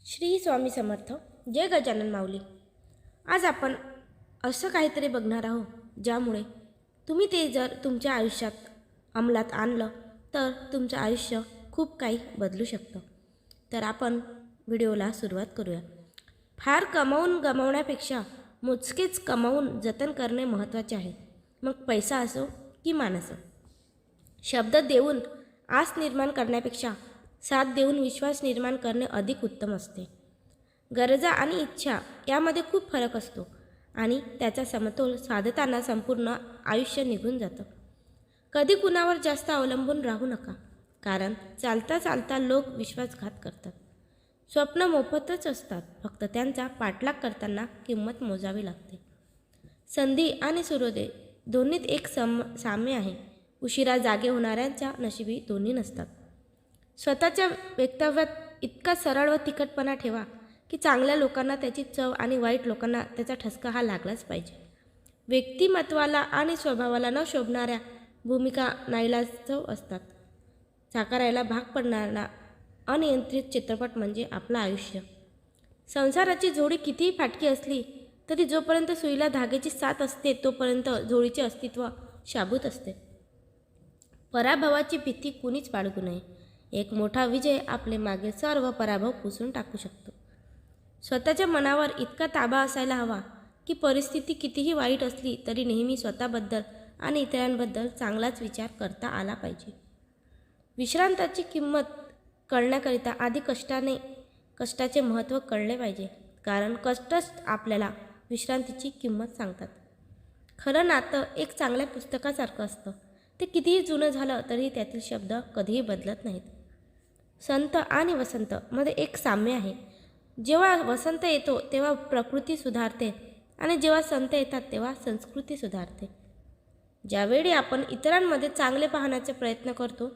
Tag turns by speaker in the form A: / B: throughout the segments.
A: श्री स्वामी समर्थ. जय गजानन माऊली. आज आपण असं काहीतरी बघणार आहोत ज्यामुळे तुम्ही ते जर तुमच्या आयुष्यात अंमलात आणलं तर तुमचं आयुष्य खूप काही बदलू शकतं. तर आपण व्हिडिओला सुरुवात करूया. फार कमावून गमावण्यापेक्षा मोजकेच कमावून जतन करणे महत्त्वाचे आहे. मग पैसा असो की मान असो. शब्द देऊन आस निर्माण करण्यापेक्षा साथ देऊन विश्वास निर्माण करणे अधिक उत्तम असते. गरजा आणि इच्छा यामध्ये खूप फरक असतो आणि त्याचा समतोल साधताना संपूर्ण आयुष्य निघून जातं. कधी कुणावर जास्त अवलंबून राहू नका, कारण चालता चालता लोक विश्वासघात करतात. स्वप्न मोफतच असतात, फक्त त्यांचा पाठलाग करताना किंमत मोजावी लागते. संधी आणि सूर्योदय दोन्हीत एक साम्य आहे. उशिरा जागे होणाऱ्यांच्या नशिबी दोन्ही नसतात. स्वतःच्या वक्तव्यात इतका सरळ व तिखटपणा ठेवा की चांगल्या लोकांना त्याची चव आणि वाईट लोकांना त्याचा ठसका हा लागलाच पाहिजे. व्यक्तिमत्वाला आणि स्वभावाला न शोभणाऱ्या भूमिका नाईलाजास्तव असतात. साकारायला भाग पडणारा अनियंत्रित चित्रपट म्हणजे आपलं आयुष्य. संसाराची जोडी कितीही फाटकी असली तरी जोपर्यंत सुईला धाग्याची साथ असते तोपर्यंत जोडीचे अस्तित्व शाबूत असते. पराभवाची भीती कुणीच बाळगू नये. एक मोठा विजय आपले मागे सर्व पराभव पुसून टाकू शकतो. स्वतःच्या मनावर इतका ताबा असायला हवा की परिस्थिती कितीही वाईट असली तरी नेहमी स्वतःबद्दल आणि इतरांबद्दल चांगलाच विचार करता आला पाहिजे. विश्रांतीची किंमत कळण्याकरिता आधी कष्टाचे महत्त्व कळले पाहिजे, कारण कष्टच आपल्याला विश्रांतीची किंमत सांगतात. खरं नातं एक चांगल्या पुस्तकासारखं असतं. ते कितीही जुनं झालं तरी त्यातील शब्द कधीही बदलत नाहीत. संत आणि वसंत मध्ये एक साम्य आहे. जेव्हा वसंत येतो तेव्हा प्रकृती सुधारते आणि जेव्हा संत येतात तेव्हा संस्कृती सुधारते. ज्यावेळी आपण इतरांमध्ये चांगले पाहण्याचा प्रयत्न करतो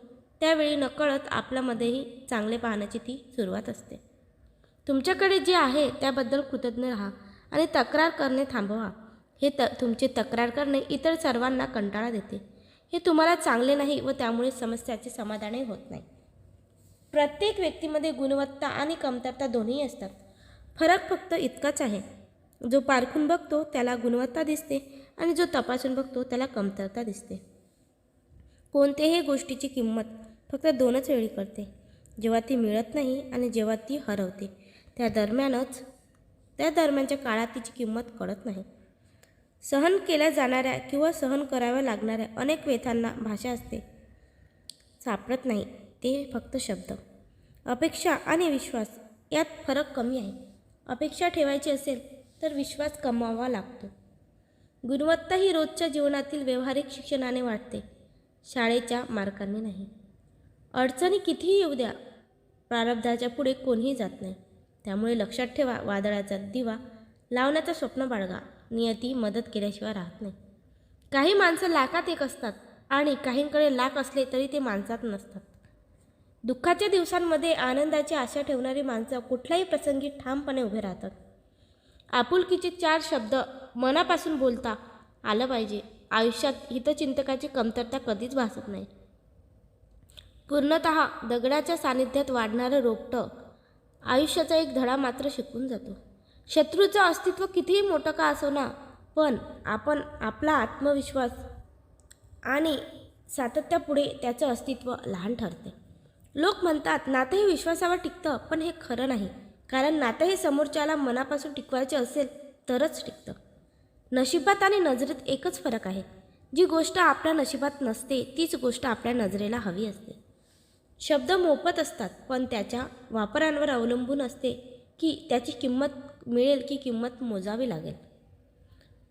A: त्यावेळी नकळत आपल्यामध्येही चांगले पाहण्याची ती सुरुवात असते. तुमच्याकडे जे आहे त्याबद्दल कृतज्ञ राहा आणि तक्रार करणे थांबवा. तुमचे तक्रार करणे इतर सर्वांना कंटाळा देते. हे तुम्हाला चांगले नाही व त्यामुळे समस्याचे समाधानही होत नाही. प्रत्येक व्यक्तीमध्ये गुणवत्ता आणि कमतरता दोन्ही असतात. फरक फक्त इतकाच आहे, जो पारखून बघतो त्याला गुणवत्ता दिसते आणि जो तपासून बघतो त्याला कमतरता दिसते. कोणत्याही गोष्टीची किंमत फक्त दोनच वेळी कळते, जेव्हा ती मिळत नाही आणि जेव्हा ती हरवते. त्या दरम्यानच्या काळात तिची किंमत कळत नाही. सहन केल्या जाणाऱ्या किंवा सहन कराव्या लागणाऱ्या अनेक व्यथांना भाषा असते सापडत नाही, ते फक्त शब्द. अपेक्षा आणि विश्वास यात फरक कमी आहे. अपेक्षा ठेवायची असेल तर विश्वास कमवावा लागतो. गुणवत्ता ही रोजच्या जीवनातील व्यावहारिक शिक्षणाने वाढते, शाळेच्या मार्कांनी नाही. अडचणी कितीही येऊ द्या, प्रारब्धाच्या पुढे कोणीही जात नाही. त्यामुळे लक्षात ठेवा, वादळाचा दिवा लावण्याचं स्वप्न बाळगा. नियती मदत केल्याशिवाय राहत नाही. काही माणसं लाखात एक असतात आणि काहींकडे लाख असले तरी ते माणसात नसतात. दुःखाच्या दिवसांमध्ये आनंदाची आशा ठेवणारी माणसं कुठल्याही प्रसंगी ठामपणे उभे राहतात. आपुलकीचे 4 शब्द मनापासून बोलता आलं पाहिजे. आयुष्यात हितचिंतकाची कमतरता कधीच भासत नाही. पूर्णतः दगडाच्या सानिध्यात वाढणारं रोपटं आयुष्याचा एक धडा मात्र शिकून जातो. शत्रूचं अस्तित्व कितीही मोठं का असो ना, पण आपण आपला आत्मविश्वास आणि सातत्यापुढे त्याचं अस्तित्व लहान ठरते. लोक म्हणतात नातं हे विश्वासावर टिकतं, पण हे खरं नाही, कारण नातं हे समोरच्याला मनापासून टिकवायचे असेल तरच टिकतं. नशिबात आणि नजरेत एकच फरक आहे. जी गोष्ट आपल्या नशिबात नसते तीच गोष्ट आपल्या नजरेला हवी असते. शब्द मोफत असतात, पण त्याच्या वापरांवर अवलंबून असते की त्याची किंमत मिळेल की किंमत मोजावी लागेल.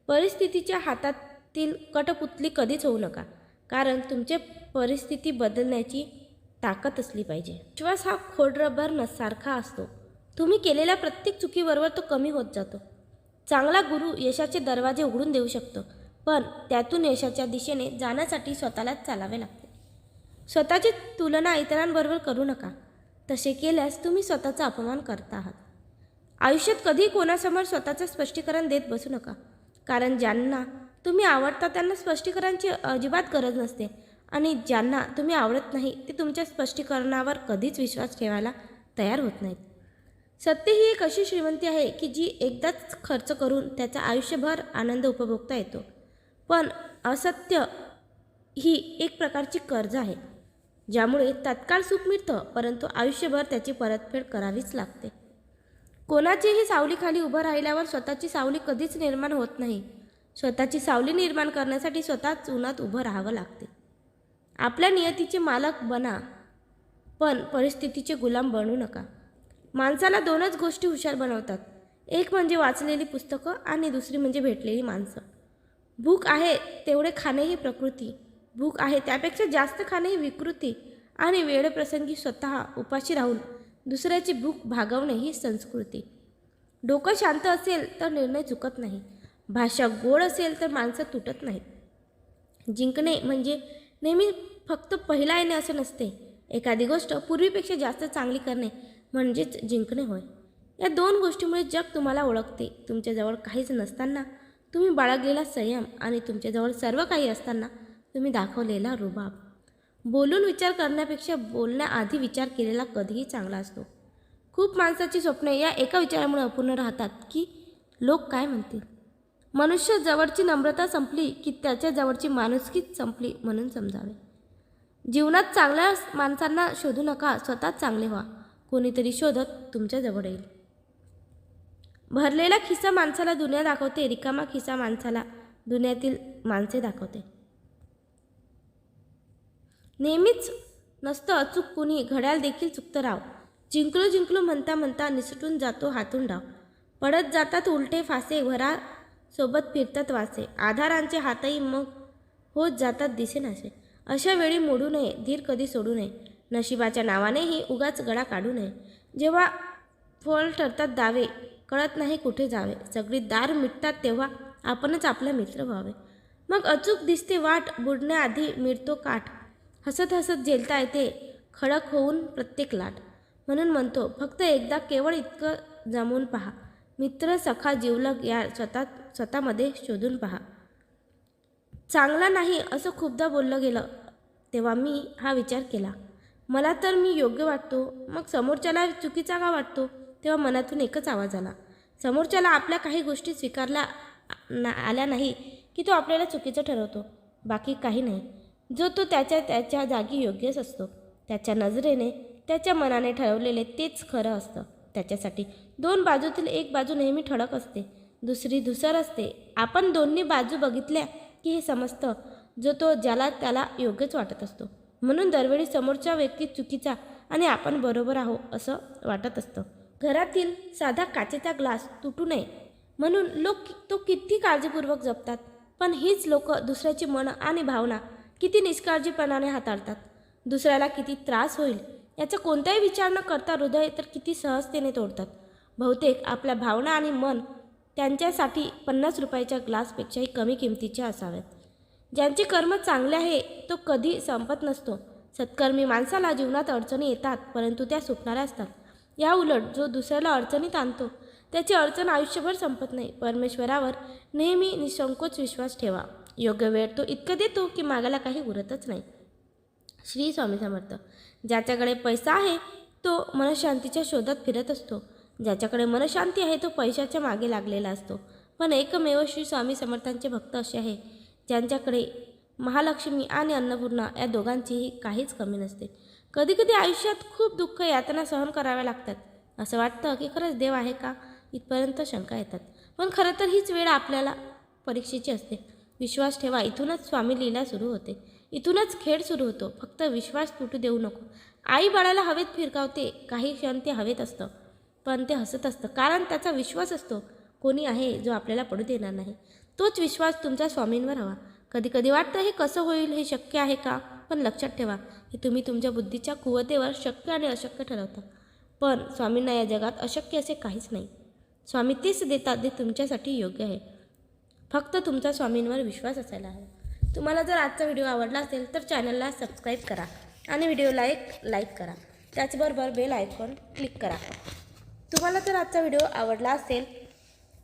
A: परिस्थितीच्या हातातील कठपुतली कधीच होऊ नका, कारण तुमचे परिस्थिती बदलण्याची ताकद असली पाहिजे. विश्वास हा खोडरबर सारखा असतो. तुम्ही केलेल्या प्रत्येक चुकीबरोबर तो कमी होत जातो. चांगला गुरु यशाचे दरवाजे उघडून देऊ शकतो, पण त्यातून यशाच्या दिशेने जाण्यासाठी स्वतःलाच चालावे लागते. स्वतःची तुलना इतरांबरोबर करू नका. तसे केल्यास तुम्ही स्वतःचा अपमान करता आहात. आयुष्यात कधीही कोणासमोर स्वतःचं स्पष्टीकरण देत बसू नका, कारण ज्यांना तुम्ही आवडता त्यांना स्पष्टीकरणाची अजिबात गरज नसते आणि ज्यांना तुम्ही आवडत नाही ते तुमच्या स्पष्टीकरणावर कधीच विश्वास ठेवायला तयार होत नाहीत. सत्य ही एक अशी श्रीमंती आहे की जी एकदाच खर्च करून त्याचा आयुष्यभर आनंद उपभोगता येतो. पण असत्य ही एक प्रकारची कर्ज आहे, ज्यामुळे तत्काळ सुख मिळतं, परंतु आयुष्यभर त्याची परतफेड करावीच लागते. कोणाचीही सावलीखाली उभं राहिल्यावर स्वतःची सावली कधीच निर्माण होत नाही. स्वतःची सावली निर्माण करण्यासाठी स्वतःच उन्हात उभं राहावं लागते. आपल्या नियतीचे मालक बना, पण परिस्थितीचे गुलाम बनू नका. माणसाला दोनच गोष्टी हुशार बनवतात, एक म्हणजे वाचलेली पुस्तकं आणि दुसरी म्हणजे भेटलेली माणसं. भूक आहे तेवढे खाणे ही प्रकृती, भूक आहे त्यापेक्षा जास्त खाणे ही विकृती, आणि वेळप्रसंगी स्वतः उपाशी राहून दुसऱ्याची भूक भागवणे ही संस्कृती. डोकं शांत असेल तर निर्णय चुकत नाही, भाषा गोड असेल तर माणसं तुटत नाहीत. जिंकणे म्हणजे नेहमी फक्त पहिला येणे असं नसते. एखादी गोष्ट पूर्वीपेक्षा जास्त चांगली करणे म्हणजेच जिंकणे होय. या दोन गोष्टीमुळे जग तुम्हाला ओळखते. तुमच्याजवळ काहीच नसताना तुम्ही बाळगलेला संयम आणि तुमच्याजवळ सर्व काही असताना तुम्ही दाखवलेला रुबाब. बोलून विचार करण्यापेक्षा बोलण्याआधी विचार केलेला कधीही चांगला असतो. खूप माणसाची स्वप्ने या एका विचारामुळे अपूर्ण राहतात की लोक काय म्हणतील. मनुष्य जवळची नम्रता संपली की त्याच्या जवळची माणुसकीच संपली म्हणून समजावे. जीवनात चांगल्या माणसांना शोधू नका, स्वतःच चांगले व्हा. कोणीतरी शोधत तुमच्याजवळ येईल. भरलेला खिसा माणसाला दुनिया दाखवते, रिकामा खिसा माणसाला दुनियातील माणसे दाखवते. नेहमीच नसतं अचूक कुणी, घड्याळ देखील चुकतं राव. जिंकलो जिंकलो म्हणता म्हणता निसटून जातो हातून डाव. पडत जातात उलटे फासे, भरा सोबत फिरतात वासे. आधारांचे हातही मग होत जातात दिसेनासे. अशा वेळी मोडू नये, धीर कधी सोडू नये. नशिबाच्या नावानेही उगाच गळा काढू नये. जेव्हा फोल ठरतात दावे, कळत नाही कुठे जावे. सगळी दार मिटतात तेव्हा आपणच आपला मित्र व्हावे. मग अचूक दिसते वाट, बुडण्याआधी मिळतो काठ. हसत हसत झेलता येते खडक होऊन प्रत्येक लाट. म्हणून म्हणतो फक्त एकदा केवळ इतकं जमवून पहा. मित्र सखा जिवलग यार स्वतःमध्ये शोधून पहा. चांगला नाही असं खूपदा बोललं गेलं तेव्हा मी हा विचार केला. मला तर मी योग्य वाटतो, मग समोरच्याला चुकीचा का वाटतो? तेव्हा मनातून एकच आवाज आला, समोरच्याला आपल्या काही गोष्टी स्वीकारल्या आल्या नाही की तो आपल्याला चुकीचं ठरवतो, बाकी काही नाही. जो तो त्याच्या जागी योग्यच असतो. त्याच्या नजरेने त्याच्या मनाने ठरवलेले तेच खरं असतं त्याच्यासाठी. दोन बाजूतील एक बाजू नेहमी ठळक असते, दुसरी धुसर असते. आपण दोन्ही बाजू बघितल्या की हे समजतं, जो तो ज्याला त्याला योग्यच वाटत असतो. म्हणून दरवेळी समोरच्या व्यक्ती चुकीचा आणि आपण बरोबर आहोत असं वाटत असतं. घरातील साधा काचेचा ग्लास तुटू नये म्हणून लोक तो किती काळजीपूर्वक जपतात, पण हीच लोक दुसऱ्याची मनं आणि भावना किती निष्काळजीपणाने हाताळतात. दुसऱ्याला किती त्रास होईल याचा कोणताही विचार न करता हृदय तर किती सहजतेने तोडतात. बहुतेक आपल्या भावना आणि मन त्यांच्यासाठी 50 रुपयाच्या ग्लासपेक्षाही कमी किमतीचे असावेत. ज्यांचे कर्म चांगले आहे तो कधी संपत नसतो. सत्कर्मी माणसाला जीवनात अडचणी येतात, परंतु त्या सुटणाऱ्या असतात. या उलट जो दुसऱ्याला अडचणीत आणतो त्याची अडचण आयुष्यभर संपत नाही. परमेश्वरावर नेहमी निसंकोच विश्वास ठेवा. योग्य वेळ तो इतकं देतो की मागायला काही उरतच नाही. श्री स्वामी समर्थ. ज्याच्याकडे पैसा आहे तो मनशांतीच्या शोधात फिरत असतो, ज्याच्याकडे मनशांती आहे तो पैशाच्या मागे लागलेला असतो. पण एकमेव श्री स्वामी समर्थांचे भक्त असे आहे ज्यांच्याकडे महालक्ष्मी आणि अन्नपूर्णा या दोघांचीही काहीच कमी नसते. कधीकधी आयुष्यात खूप दुःख यातना सहन कराव्या लागतात. असं वाटतं की खरंच देव आहे का, इथपर्यंत शंका येतात. पण खरं तर हीच वेळ आपल्याला परीक्षेची असते. विश्वास ठेवा, इथूनच स्वामी लीला सुरू होते, इथूनच खेळ सुरू होतो. फक्त विश्वास तुटू देऊ नको. आई बाळाला हवेत फिरकावते, काही क्षण ते हवेत असतं, पण ते हसत असतं, कारण त्याचा विश्वास असतो कोणी आहे जो आपल्याला पडू देणार नाही. तोच विश्वास तुमच्या स्वामींवर हवा. कधी कधी वाटतं हे कसं होईल, हे शक्य आहे का, पण लक्षात ठेवा हे तुम्ही तुमच्या बुद्धीच्या कुवतेवर शक्य आणि अशक्य ठरवता. पण स्वामींना या जगात अशक्य असे काहीच नाही. स्वामी तेच देतात जे तुमच्यासाठी योग्य आहे. फक्त तुमचा स्वामींवर विश्वास असायला हवा. तुम्हाला जर आजचा व्हिडिओ आवडला असेल तर चॅनलला सबस्क्राईब करा आणि व्हिडिओला एक लाईक करा. त्याचबरोबर बेल आयकॉन क्लिक करा. तुम्हाला जर आजचा व्हिडिओ आवडला असेल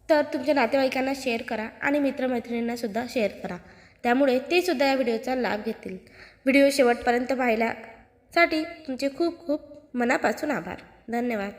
A: तर तुमच्या नातेवाईकांना शेअर करा आणि मित्रमैत्रिणींनासुद्धा शेअर करा, त्यामुळे ते सुद्धा या व्हिडिओचा लाभ घेतील. व्हिडिओ शेवटपर्यंत पाहिल्यासाठी तुमचे खूप खूप मनापासून आभार. धन्यवाद.